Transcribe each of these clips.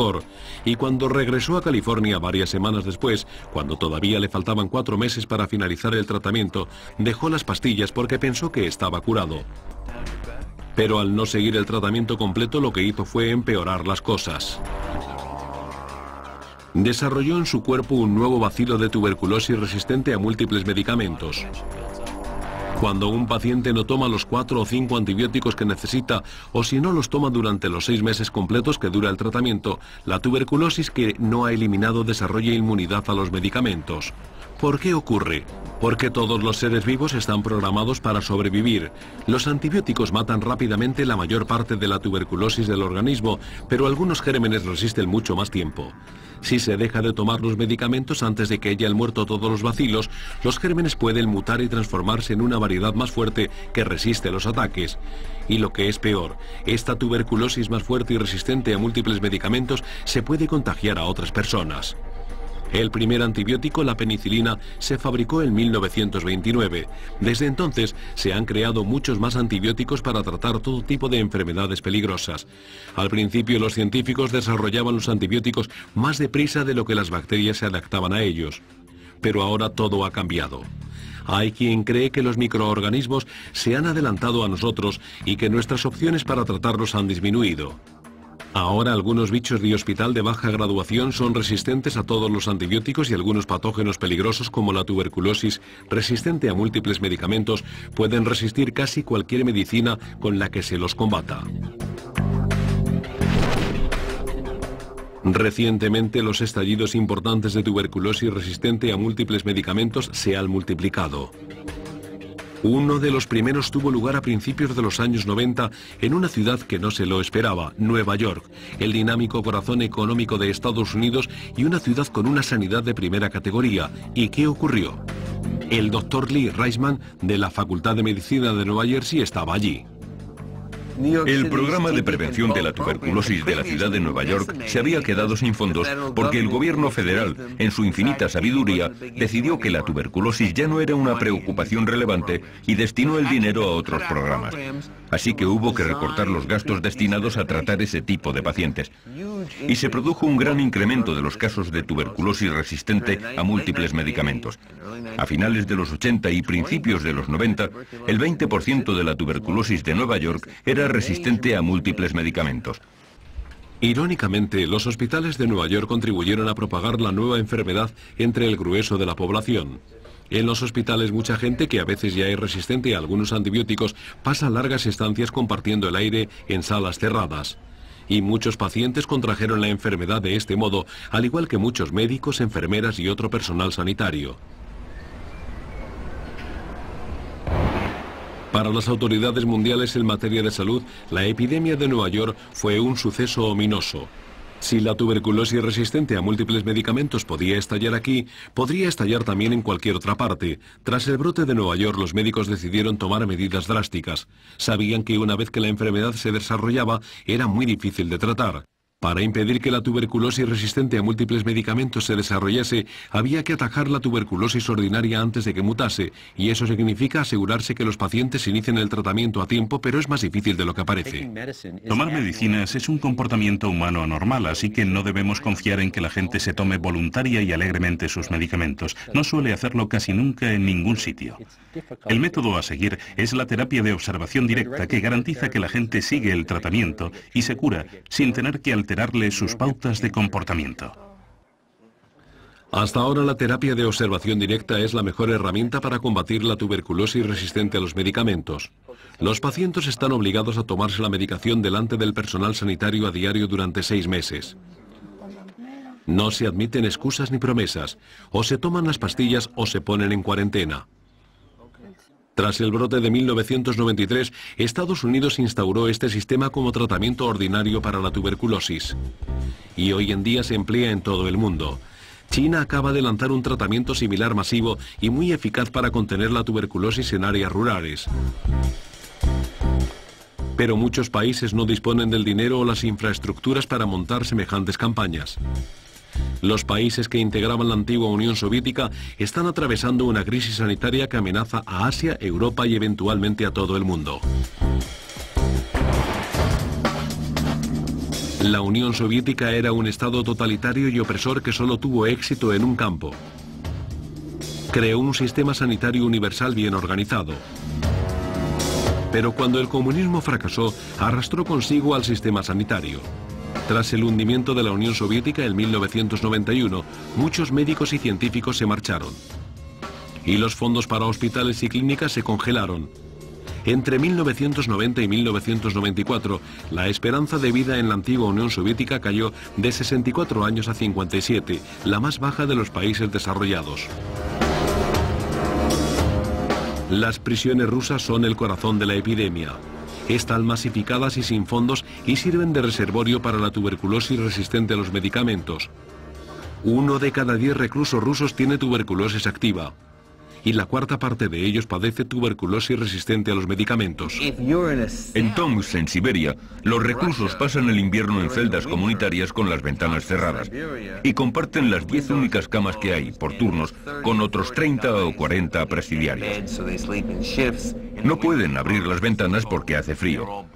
mejor, y cuando regresó a California varias semanas después, cuando todavía le faltaban 4 meses para finalizar el tratamiento, dejó las pastillas porque pensó que estaba curado. Pero al no seguir el tratamiento completo, lo que hizo fue empeorar las cosas. Desarrolló en su cuerpo un nuevo bacilo de tuberculosis resistente a múltiples medicamentos. Cuando un paciente no toma los 4 o 5 antibióticos que necesita, o si no los toma durante los 6 meses completos que dura el tratamiento, la tuberculosis que no ha eliminado desarrolla inmunidad a los medicamentos. ¿Por qué ocurre? Porque todos los seres vivos están programados para sobrevivir. Los antibióticos matan rápidamente la mayor parte de la tuberculosis del organismo, pero algunos gérmenes resisten mucho más tiempo. Si se deja de tomar los medicamentos antes de que hayan muerto todos los bacilos, los gérmenes pueden mutar y transformarse en una variedad más fuerte que resiste los ataques. Y lo que es peor, esta tuberculosis más fuerte y resistente a múltiples medicamentos se puede contagiar a otras personas. El primer antibiótico, la penicilina, se fabricó en 1929. Desde entonces se han creado muchos más antibióticos para tratar todo tipo de enfermedades peligrosas. Al principio los científicos desarrollaban los antibióticos más deprisa de lo que las bacterias se adaptaban a ellos. Pero ahora todo ha cambiado. Hay quien cree que los microorganismos se han adelantado a nosotros y que nuestras opciones para tratarlos han disminuido. Ahora algunos bichos de hospital de baja graduación son resistentes a todos los antibióticos y algunos patógenos peligrosos como la tuberculosis, resistente a múltiples medicamentos, pueden resistir casi cualquier medicina con la que se los combata. Recientemente los estallidos importantes de tuberculosis resistente a múltiples medicamentos se han multiplicado. Uno de los primeros tuvo lugar a principios de los años 90 en una ciudad que no se lo esperaba, Nueva York, el dinámico corazón económico de Estados Unidos y una ciudad con una sanidad de primera categoría. ¿Y qué ocurrió? El Dr. Lee Reisman de la Facultad de Medicina de Nueva Jersey estaba allí. El programa de prevención de la tuberculosis de la ciudad de Nueva York se había quedado sin fondos porque el gobierno federal, en su infinita sabiduría, decidió que la tuberculosis ya no era una preocupación relevante y destinó el dinero a otros programas. Así que hubo que recortar los gastos destinados a tratar ese tipo de pacientes. Y se produjo un gran incremento de los casos de tuberculosis resistente a múltiples medicamentos. A finales de los 80 y principios de los 90, el 20% de la tuberculosis de Nueva York era resistente a múltiples medicamentos. Irónicamente, los hospitales de Nueva York contribuyeron a propagar la nueva enfermedad entre el grueso de la población. En los hospitales mucha gente que a veces ya es resistente a algunos antibióticos pasa largas estancias compartiendo el aire en salas cerradas. Y muchos pacientes contrajeron la enfermedad de este modo, al igual que muchos médicos, enfermeras y otro personal sanitario. Para las autoridades mundiales en materia de salud, la epidemia de Nueva York fue un suceso ominoso. Si la tuberculosis resistente a múltiples medicamentos podía estallar aquí, podría estallar también en cualquier otra parte. Tras el brote de Nueva York, los médicos decidieron tomar medidas drásticas. Sabían que una vez que la enfermedad se desarrollaba, era muy difícil de tratar. Para impedir que la tuberculosis resistente a múltiples medicamentos se desarrollase, había que atajar la tuberculosis ordinaria antes de que mutase, y eso significa asegurarse que los pacientes inicien el tratamiento a tiempo, pero es más difícil de lo que parece. Tomar medicinas es un comportamiento humano normal, así que no debemos confiar en que la gente se tome voluntaria y alegremente sus medicamentos. No suele hacerlo casi nunca en ningún sitio. El método a seguir es la terapia de observación directa, que garantiza que la gente sigue el tratamiento y se cura sin tener que alterarle sus pautas de comportamiento. Hasta ahora la terapia de observación directa es la mejor herramienta para combatir la tuberculosis resistente a los medicamentos. Los pacientes están obligados a tomarse la medicación delante del personal sanitario a diario durante 6 meses. No se admiten excusas ni promesas. O se toman las pastillas o se ponen en cuarentena. Tras el brote de 1993, Estados Unidos instauró este sistema como tratamiento ordinario para la tuberculosis. Y hoy en día se emplea en todo el mundo. China acaba de lanzar un tratamiento similar masivo y muy eficaz para contener la tuberculosis en áreas rurales. Pero muchos países no disponen del dinero o las infraestructuras para montar semejantes campañas. Los países que integraban la antigua Unión Soviética están atravesando una crisis sanitaria que amenaza a Asia, Europa y eventualmente a todo el mundo. La Unión Soviética era un estado totalitario y opresor que solo tuvo éxito en un campo. Creó un sistema sanitario universal bien organizado. Pero cuando el comunismo fracasó, arrastró consigo al sistema sanitario. Tras el hundimiento de la Unión Soviética en 1991, muchos médicos y científicos se marcharon. Y los fondos para hospitales y clínicas se congelaron. Entre 1990 y 1994, la esperanza de vida en la antigua Unión Soviética cayó de 64 años a 57, la más baja de los países desarrollados. Las prisiones rusas son el corazón de la epidemia. Están masificadas y sin fondos y sirven de reservorio para la tuberculosis resistente a los medicamentos. 1 de cada 10 reclusos rusos tiene tuberculosis activa. Y la cuarta parte de ellos padece tuberculosis resistente a los medicamentos. En Tomsk, en Siberia, los reclusos pasan el invierno en celdas comunitarias con las ventanas cerradas y comparten las 10 únicas camas que hay, por turnos, con otros 30 o 40 presidiarios. No pueden abrir las ventanas porque hace frío.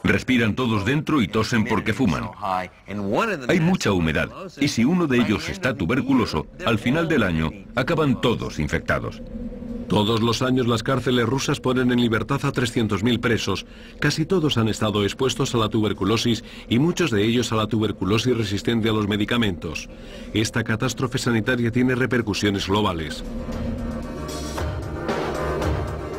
Respiran todos dentro y tosen porque fuman. Hay mucha humedad y si uno de ellos está tuberculoso, al final del año acaban todos infectados. Todos los años las cárceles rusas ponen en libertad a 300.000 presos. Casi todos han estado expuestos a la tuberculosis y muchos de ellos a la tuberculosis resistente a los medicamentos. Esta catástrofe sanitaria tiene repercusiones globales.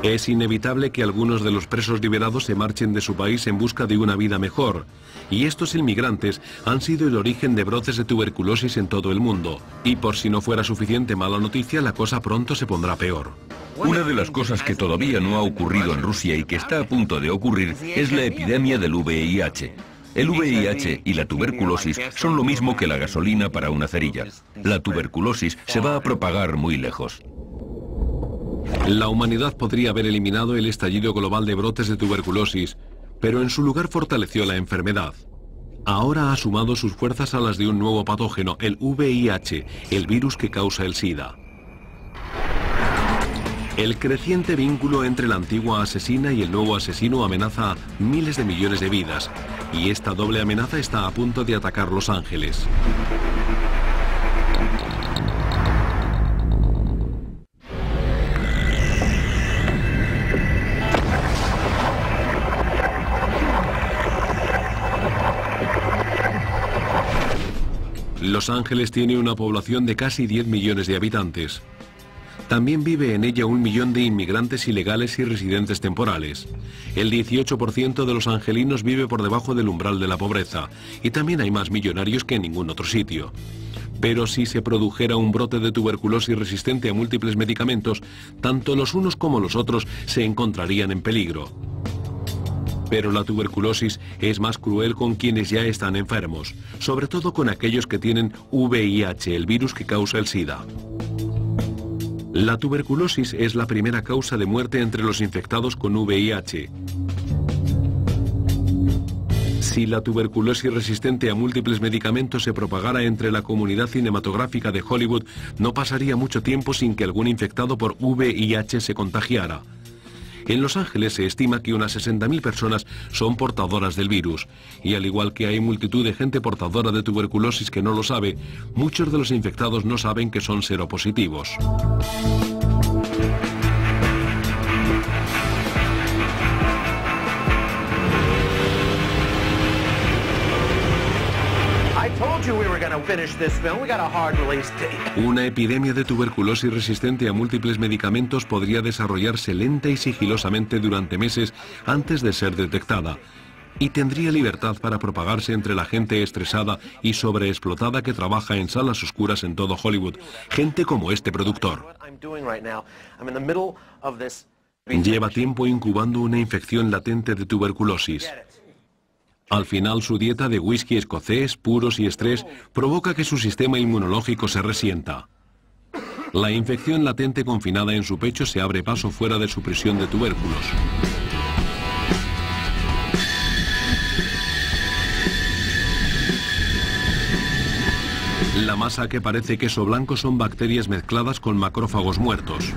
Es inevitable que algunos de los presos liberados se marchen de su país en busca de una vida mejor. Y estos inmigrantes han sido el origen de brotes de tuberculosis en todo el mundo. Y por si no fuera suficiente mala noticia, la cosa pronto se pondrá peor. Una de las cosas que todavía no ha ocurrido en Rusia y que está a punto de ocurrir es la epidemia del VIH. El VIH y la tuberculosis son lo mismo que la gasolina para una cerilla. La tuberculosis se va a propagar muy lejos. La humanidad podría haber eliminado el estallido global de brotes de tuberculosis, pero en su lugar fortaleció la enfermedad. Ahora ha sumado sus fuerzas a las de un nuevo patógeno, el VIH, el virus que causa el SIDA. El creciente vínculo entre la antigua asesina y el nuevo asesino amenaza a miles de millones de vidas, y esta doble amenaza está a punto de atacar Los Ángeles. Los Ángeles tiene una población de casi 10 millones de habitantes. También vive en ella 1 millón de inmigrantes ilegales y residentes temporales. El 18% de los angelinos vive por debajo del umbral de la pobreza, y también hay más millonarios que en ningún otro sitio. Pero si se produjera un brote de tuberculosis resistente a múltiples medicamentos, tanto los unos como los otros se encontrarían en peligro. Pero la tuberculosis es más cruel con quienes ya están enfermos, sobre todo con aquellos que tienen VIH, el virus que causa el SIDA. La tuberculosis es la primera causa de muerte entre los infectados con VIH. Si la tuberculosis resistente a múltiples medicamentos se propagara entre la comunidad cinematográfica de Hollywood, no pasaría mucho tiempo sin que algún infectado por VIH se contagiara. En Los Ángeles se estima que unas 60.000 personas son portadoras del virus, y al igual que hay multitud de gente portadora de tuberculosis que no lo sabe, muchos de los infectados no saben que son seropositivos. Una epidemia de tuberculosis resistente a múltiples medicamentos podría desarrollarse lenta y sigilosamente durante meses antes de ser detectada, y tendría libertad para propagarse entre la gente estresada y sobreexplotada que trabaja en salas oscuras en todo Hollywood, gente como este productor. Lleva tiempo incubando una infección latente de tuberculosis. Al final, su dieta de whisky escocés, puros y estrés provoca que su sistema inmunológico se resienta. La infección latente confinada en su pecho se abre paso fuera de su prisión de tubérculos. La masa que parece queso blanco son bacterias mezcladas con macrófagos muertos.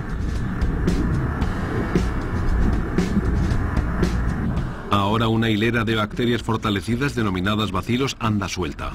Ahora una hilera de bacterias fortalecidas denominadas bacilos anda suelta.